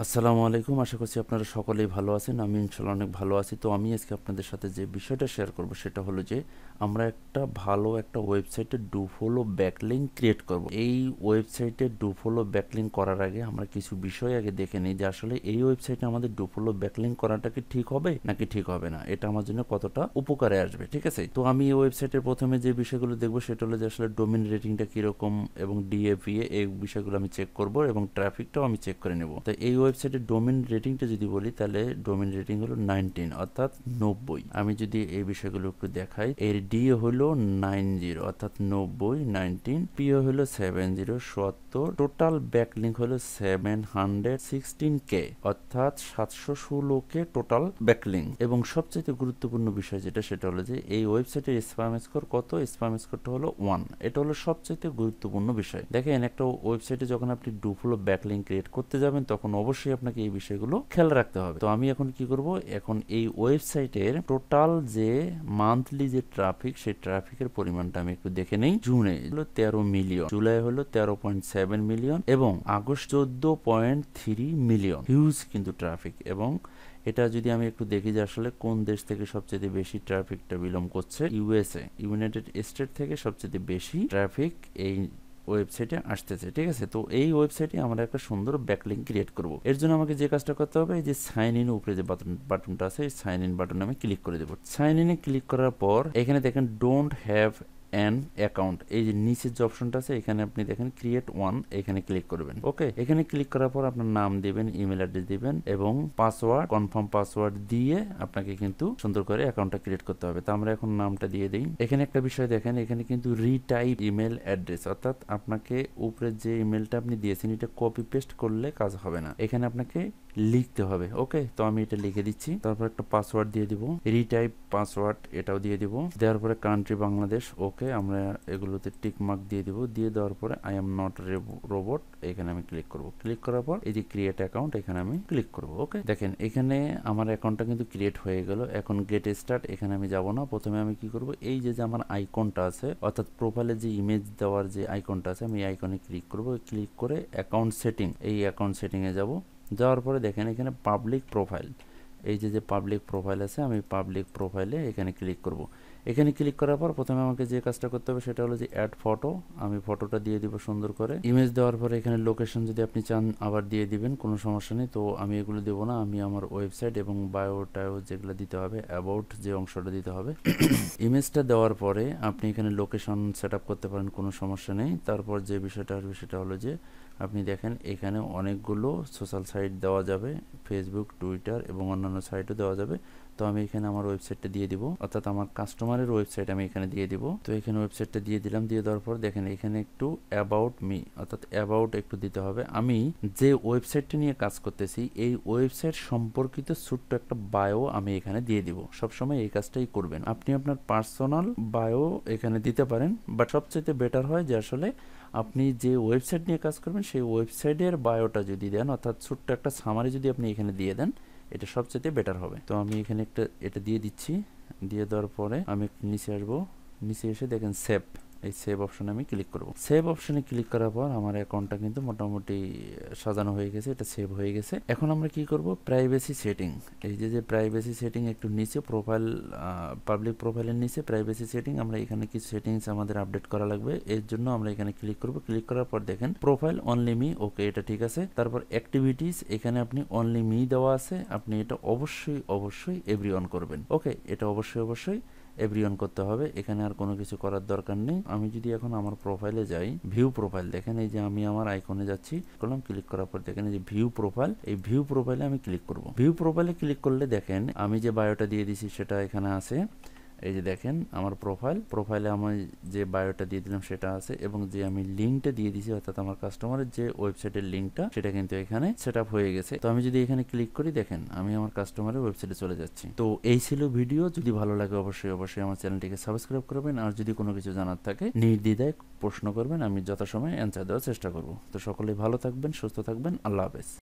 আসসালামু আলাইকুম। আশা করছি আপনারা সকলেই ভালো আছেন। আমি ইনশাআল্লাহ অনেক ভালো আছি। তো আমি আজকে আপনাদের সাথে যে বিষয়টা শেয়ার করব সেটা হলো যে আমরা একটা ভালো একটা ওয়েবসাইটে ডু ফলো ব্যাকলিঙ্ক ক্রিয়েট করব। এই ওয়েবসাইটে ডু ফলো ব্যাকলিঙ্ক করার আগে আমরা কিছু বিষয় আগে দেখে নিই যে আসলে এই ওয়েবসাইটে আমাদের ডু ফলো ব্যাকলিঙ্ক করাটা কি ঠিক হবে নাকি ঠিক হবে না, এটা আমার জন্য কতটা উপকারে আসবে। ঠিক আছে, তো আমি এই ওয়েবসাইটের প্রথমে যে বিষয়গুলো দেখবো সেটা হলো যে আসলে ডোমেন রেটিংটা কিরকম এবং ডিএপিএ এই বিষয়গুলো আমি চেক করব এবং ট্রাফিকটাও আমি চেক করে নেব। তো এই ওয়েবসাইটের ডোমেন রেটিংটা যদি বলি তাহলে ডোমেন রেটিং হলো 19 অর্থাৎ 90। আমি যদি এই বিষয়গুলো একটু দেখাই, এর ডি হলো 90 অর্থাৎ 90 19, পিও হলো 70 70, টোটাল ব্যাকলিঙ্ক হলো 716K অর্থাৎ 716K টোটাল ব্যাকলিঙ্ক। এবং সবচেয়ে গুরুত্বপূর্ণ বিষয় যেটা সেটা হলো যে এই ওয়েবসাইটের স্প্যাম স্কোর কত, স্প্যাম স্কোরটা হলো 1। এটা হলো সবচেয়ে গুরুত্বপূর্ণ বিষয়। দেখেন, একটা ওয়েবসাইটে যখন আপনি ডু ফলো ব্যাকলিঙ্ক ক্রিয়েট করতে যাবেন তখন অবশ্যই আপনাকে এই বিষয়গুলো খেয়াল রাখতে হবে। তো আমি এখন কি করব, এখন এই ওয়েবসাইটের টোটাল যে মান্থলি যে ট্রাফিক, সেই ট্রাফিকের পরিমাণটা আমি একটু দেখে নেই। জুনে হলো 13 মিলিয়ন, জুলাই হলো 13.7 মিলিয়ন এবং আগস্ট 14.3 মিলিয়ন। হিউজ কিন্তু ট্রাফিক। এবং এটা যদি আমি একটু দেখি যে আসলে কোন দেশ থেকে সবচেয়ে বেশি ট্রাফিকটা বিলম্ব করছে, ইউএসএ ইউনাইটেড স্টেট থেকে সবচেয়ে বেশি ট্রাফিক এই ওয়েবসাইটে আসতেছে। ঠিক আছে, তো এই ওয়েবসাইটে আমরা একটা সুন্দর ব্যাকলিঙ্ক ক্রিয়েট করব। এর জন্য আমাকে যে কাজটা করতে হবে, এই যে সাইন ইন উপরে যে বাটনটা আছে, এই সাইন ইন বাটনে আমি ক্লিক করে দেবো। সাইন ইনে ক্লিক করার পর এখানে দেখেন ডোন্ট হ্যাভ অ্যান অ্যাকাউন্ট, এই যে নিচের যে অপশনটা আছে এখানে আপনি দেখেন ক্রিয়েট ওয়ান, এখানে ক্লিক করবেন। ওকে, এখানে ক্লিক করার পর আপনার নাম দিবেন, ইমেল অ্যাড্রেস দিবেন এবং পাসওয়ার্ড, কনফার্ম পাসওয়ার্ড দিয়ে আপনাকে কিন্তু সুন্দর করে অ্যাকাউন্টটা ক্রিয়েট করতে হবে। তো আমরা এখন নামটা দিয়ে দিই। এখানে একটা বিষয় দেখেন, এখানে কিন্তু রিটাইপ ইমেল অ্যাড্রেস, অর্থাৎ আপনাকে উপরে যে ইমেলটা আপনি দিয়েছেন এটা কপি পেস্ট করলে কাজ হবে না, এখানে আপনাকে লিখতে হবে। ওকে, তো আমি এটা লিখে দিচ্ছি। তারপর একটা পাসওয়ার্ড দিয়ে দিব, রিটাইপ পাসওয়ার্ড, এটাও দিয়ে দিব। দেওয়ার পরে কান্ট্রি বাংলাদেশ। ওকে, আমরা এগুলোতে টিক মার্ক দিয়ে দিব। দিয়ে দেওয়ার পরে আই এম নট রোবট, এখানে আমি ক্লিক করব। ক্লিক করার পর এই যে ক্রিয়েট অ্যাকাউন্ট, এখানে আমি ক্লিক করব। ওকে, দেখেন এখানে আমার অ্যাকাউন্টটা কিন্তু ক্রিয়েট হয়ে গেল। এখন গেট স্টার্ট, এখানে আমি যাব না। প্রথমে আমি কি করব, এই যে আমার আইকনটা আছে অর্থাৎ প্রোফাইলে যে ইমেজ দেওয়ার যে আইকনটা আছে, আমি এই আইকনে ক্লিক করব। ক্লিক করে অ্যাকাউন্ট সেটিং, এই অ্যাকাউন্ট সেটিংয়ে যাব। যাওয়ার পরে দেখেন এখানে পাবলিক প্রোফাইল, এই যে পাবলিক প্রোফাইল আছে, আমি পাবলিক প্রোফাইলে এখানে ক্লিক করব। এখানে ক্লিক করার পর প্রথমে আমাকে যে কাজটা করতে হবে সেটা হলো যে অ্যাড ফটো, আমি ফটোটা দিয়ে দিব সুন্দর করে। ইমেজ দেওয়ার পরে এখানে লোকেশন যদি আপনি চান আবার দিয়ে দিবেন, কোনো সমস্যা নেই। তো আমি এগুলো দেবো না, আমি আমার ওয়েবসাইট এবং বায়োটাও যেগুলো দিতে হবে, অ্যাবাউট যে অংশটা দিতে হবে। ইমেজটা দেওয়ার পরে আপনি এখানে লোকেশন সেট আপ করতে পারেন, কোনো সমস্যা নেই। তারপর যে বিষয়টা আসবে সেটা হলো যে আপনি দেখেন এখানে অনেকগুলো সোশ্যাল সাইট দেওয়া যাবে, ফেসবুক, টুইটার এবং অন্যান্য সাইটও দেওয়া যাবে। তো আমি এখানে আমার ওয়েবসাইটটা দিয়ে দিব, অর্থাৎ আমার কাস্টমারের ওয়েবসাইট আমি এখানে দিয়ে দিব। তো এখানে ওয়েবসাইটটা দিয়ে দিলাম। দিয়ে দেওয়ার পর দেখেন এখানে একটু অ্যাবাউট মি, অর্থাৎ অ্যাবাউট একটু দিতে হবে। আমি যে ওয়েবসাইটটা নিয়ে কাজ করতেছি এই ওয়েবসাইট সম্পর্কিত ছোট্ট একটা বায়ো আমি এখানে দিয়ে দিব। সবসময় এই কাজটাই করবেন। আপনি আপনার পার্সোনাল বায়ো এখানে দিতে পারেন, বাট সবচেয়ে বেটার হয় যে আসলে আপনি যে ওয়েবসাইট নিয়ে কাজ করবেন সেই ওয়েবসাইটের বায়োটা যদি দেন, অর্থাৎ ছোট্ট একটা সামারি যদি আপনি এখানে দিয়ে দেন, এটা সবচেয়ে বেটার হবে। তো আমি এখানে একটা এটা দিয়ে দিচ্ছি। দিয়ে দেওয়ার পরে আমি একটু নিচে আসবো। নিচে এসে দেখেন সেভ, এই সেভ অপশনে আমি ক্লিক করব। সেভ অপশনে ক্লিক করার পর আমার অ্যাকাউন্টটা কিন্তু মোটামুটি সাজানো হয়ে গেছে, এটা সেভ হয়ে গেছে। এখন আমরা কি করব, প্রাইভেসি সেটিং, এই যে প্রাইভেসি সেটিং একটু নিচে প্রোফাইল, পাবলিক প্রোফাইলের নিচে প্রাইভেসি সেটিং, আমরা এখানে কিছু সেটিংস আমাদের আপডেট করা লাগবে। এর জন্য আমরা এখানে ক্লিক করব। ক্লিক করার পর দেখেন প্রোফাইল অনলি মি, ওকে এটা ঠিক আছে। তারপর অ্যাক্টিভিটিস, এখানে আপনি অনলি মি দেওয়া আছে, আপনি এটা অবশ্যই এভরিওয়ান করবেন। ওকে, এটা অবশ্যই এভরিওয়ান করতে হবে, এখানে আর কোনো কিছু করার দরকার নেই। আমি যদি এখন আমার প্রোফাইলে যাই, ভিউ প্রোফাইল, দেখেন এই যে আমি আমার আইকনে যাচ্ছি, করলাম ক্লিক করার পর দেখেন এই যে ভিউ প্রোফাইল, এই ভিউ প্রোফাইলে আমি ক্লিক করব। ভিউ প্রোফাইলে ক্লিক করলে দেখেন আমি যে বায়োটা দিয়ে দিছি সেটা এখানে আছে। এই যে দেখেন আমার প্রোফাইলে আমি যে বায়োটা দিয়ে দিলাম সেটা আছে এবং যে আমি লিঙ্কটা দিয়ে দিয়েছি অর্থাৎ আমার কাস্টমারের যে ওয়েবসাইটের লিঙ্কটা সেটা কিন্তু এখানে সেট আপ হয়ে গেছে। তো আমি যদি এখানে ক্লিক করি দেখেন আমি আমার কাস্টমারের ওয়েবসাইটে চলে যাচ্ছি। তো এই ছিল ভিডিও। যদি ভালো লাগে অবশ্যই আমার চ্যানেলটিকে সাবস্ক্রাইব করবেন। আর যদি কোনো কিছু জানার থাকে নির্দ্বিধায় প্রশ্ন করবেন, আমি যথাসময়ে অ্যান্সার দেওয়ার চেষ্টা করব। তো সকলেই ভালো থাকবেন, সুস্থ থাকবেন। আল্লাহ হাফেজ।